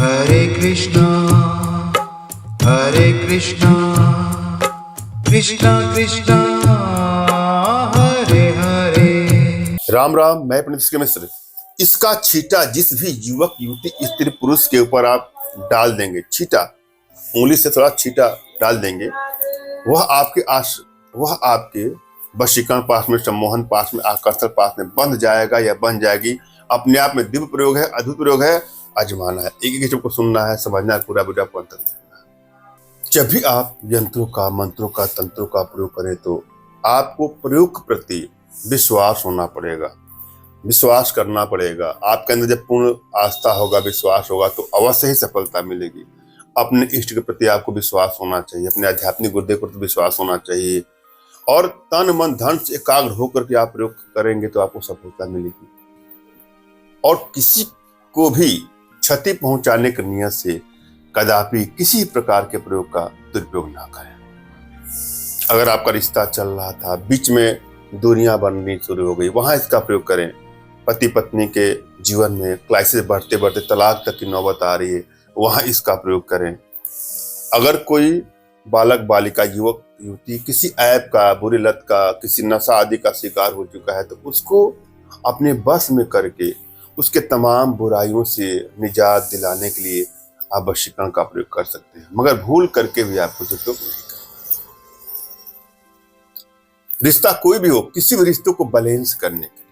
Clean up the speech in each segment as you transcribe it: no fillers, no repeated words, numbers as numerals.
हरे कृष्णा कृष्णा कृष्णा हरे हरे। राम राम। मैं पंडित के मिश्र। इसका छींटा जिस भी युवक युवती स्त्री पुरुष के ऊपर आप डाल देंगे, छींटा उंगली से थोड़ा छींटा डाल देंगे, वह आपके वशीकरण पाठ में, सम्मोहन पाठ में, आकर्षण पाठ में बंध जाएगा या बन जाएगी। अपने आप में दिव्य प्रयोग है, अद्भुत प्रयोग है, आजमाना है, एक एक को सुनना है, समझना है, पूरा वीडियो को अंत तक। जब भी आप यंत्रों का, मंत्रों का, तंत्रों का प्रयोग करें तो आपको प्रयोग के प्रति विश्वास होना पड़ेगा, विश्वास करना पड़ेगा। आपके अंदर जब पूर्ण आस्था होगा, विश्वास होगा तो अवश्य ही सफलता मिलेगी। अपने इष्ट के प्रति आपको विश्वास होना चाहिए, अपने आध्यात्मिक गुरुदेव के प्रति विश्वास होना चाहिए और तन मन धन से एकाग्र होकर के आप प्रयोग करेंगे तो आपको सफलता मिलेगी। और किसी को भी क्षति पहुंचाने की नियत से कदापि किसी प्रकार के प्रयोग का दुरुपयोग ना करें। अगर आपका रिश्ता चल रहा था, बीच में दूरियां बननी शुरू हो गई, वहां इसका प्रयोग करें। पति पत्नी के जीवन में क्राइसिस बढ़ते बढ़ते तलाक तक की नौबत आ रही है, वहां इसका प्रयोग करें। अगर कोई बालक बालिका, युवक युवती किसी ऐप का, बुरी लत का, किसी नशा आदि का शिकार हो चुका है तो उसको अपने बस में करके उसके तमाम बुराइयों से निजात दिलाने के लिए आप वशीकरण का प्रयोग कर सकते हैं, मगर भूल करके भी आपको दुरुपयोग नहीं करना। रिश्ता कोई भी हो, किसी भी रिश्ते को बैलेंस करने के लिए,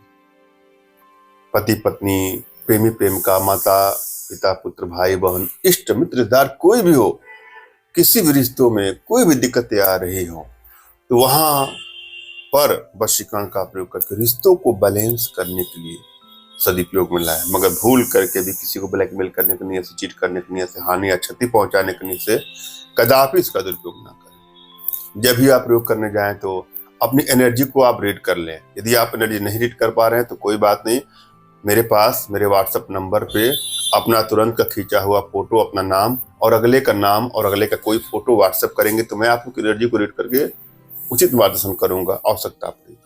पति पत्नी, प्रेमी प्रेमिका, माता पिता पुत्र, भाई बहन, इष्ट मित्र, रिश्तेदार, कोई भी हो, किसी भी रिश्तों में कोई भी दिक्कतें आ रही हो तो वहां पर वशीकरण का प्रयोग करके रिश्तों को बैलेंस करने के लिए सदुपयोग में लाए, मगर भूल करके भी किसी को ब्लैकमेल करने की नियत से, चीट करने की नियत से, हानि या क्षति पहुंचाने की नियत से कदापि इसका दुरुपयोग ना करें। जब भी आप प्रयोग करने जाएं तो अपनी एनर्जी को आप रीड कर लें। यदि आप एनर्जी नहीं रीड कर पा रहे हैं तो कोई बात नहीं, मेरे पास मेरे व्हाट्सएप नंबर पे अपना तुरंत का खींचा हुआ फोटो, अपना नाम और अगले का नाम और अगले का कोई फोटो व्हाट्सएप करेंगे तो मैं आपको एनर्जी को रीड करके उचित मार्गदर्शन करूंगा। आवश्यकता पड़ेगी।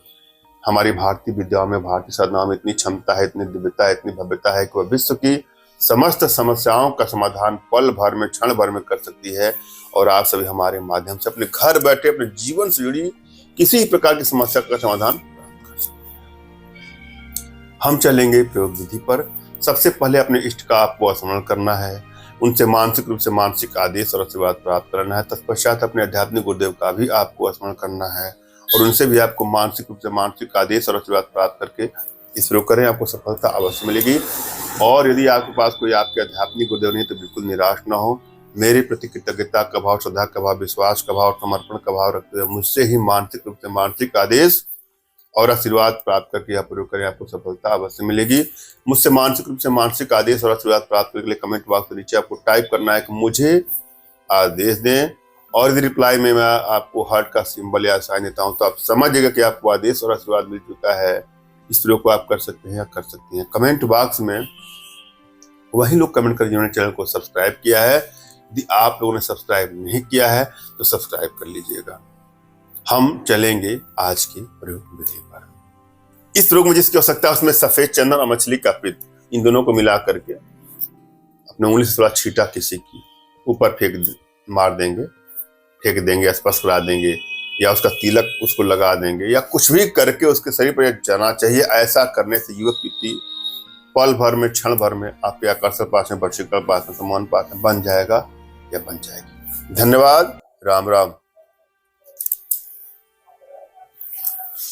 हमारी भारतीय विद्याओं में, भारतीय साधनाओं में इतनी क्षमता है, इतनी दिव्यता है, इतनी भव्यता है कि वह विश्व की समस्त समस्याओं का समाधान पल भर में, क्षण भर में कर सकती है। और आप सभी हमारे माध्यम से अपने घर बैठे अपने जीवन से जुड़ी किसी प्रकार की समस्या का समाधान प्राप्त कर सकते हैं। हम चलेंगे प्रयोग विधि पर। सबसे पहले अपने इष्ट का आपको स्मरण करना है, उनसे मानसिक रूप से मानसिक आदेश और आशीर्वाद प्राप्त करना है। तत्पश्चात अपने आध्यात्मिक गुरुदेव का भी आपको स्मरण करना है और उनसे भी आपको मानसिक रूप से मानसिक आदेश और आशीर्वाद प्राप्त करके इस प्रयोग करें, आपको सफलता अवश्य मिलेगी। और यदि आपके पास कोई आपके आध्यात्मिक गुरुदेव नहीं तो बिल्कुल निराश न हो। मेरे प्रति कृतज्ञता का भाव, श्रद्धा का भाव, विश्वास का भाव, समर्पण का भाव रखते हुए मुझसे ही मानसिक रूप से मानसिक आदेश और आशीर्वाद प्राप्त करके आप प्रयोग करें, आपको सफलता अवश्य मिलेगी। मुझसे मानसिक रूप से मानसिक आदेश और आशीर्वाद प्राप्त करने के लिए कमेंट बॉक्स के नीचे आपको टाइप करना है कि मुझे आदेश दें, और यदि रिप्लाई में मैं आपको हार्ट का सिंबल या साइन देता हूं तो आप समझिएगा कि आपको आदेश और आशीर्वाद मिल चुका है। इस प्रयोग को आप कर सकते हैं या कर सकती हैं। कमेंट बॉक्स में वही लोग कमेंट करें जिन्होंने चैनल को सब्सक्राइब किया है। यदि आप लोगों ने सब्सक्राइब नहीं किया है तो सब्सक्राइब कर लीजिएगा। हम चलेंगे आज के प्रयोग विधि पर। इस प्रयोग में जिसकी आवश्यकता है उसमें सफेद चंदन और मछली का पित्त, इन दोनों को मिला करके अपने उंगली से थोड़ा छींटा किसी की ऊपर मार देंगे, फेंक देंगे, स्पर्श करा देंगे, या उसका तिलक उसको लगा देंगे, या कुछ भी करके उसके शरीर पर जाना चाहिए। ऐसा करने से युवक युवती पल भर में, क्षण भर में आपके आकर्षण पास में, वशीकरण पास में, सम्मोहन पास में बन जाएगा या बन जाएगी। धन्यवाद। राम राम।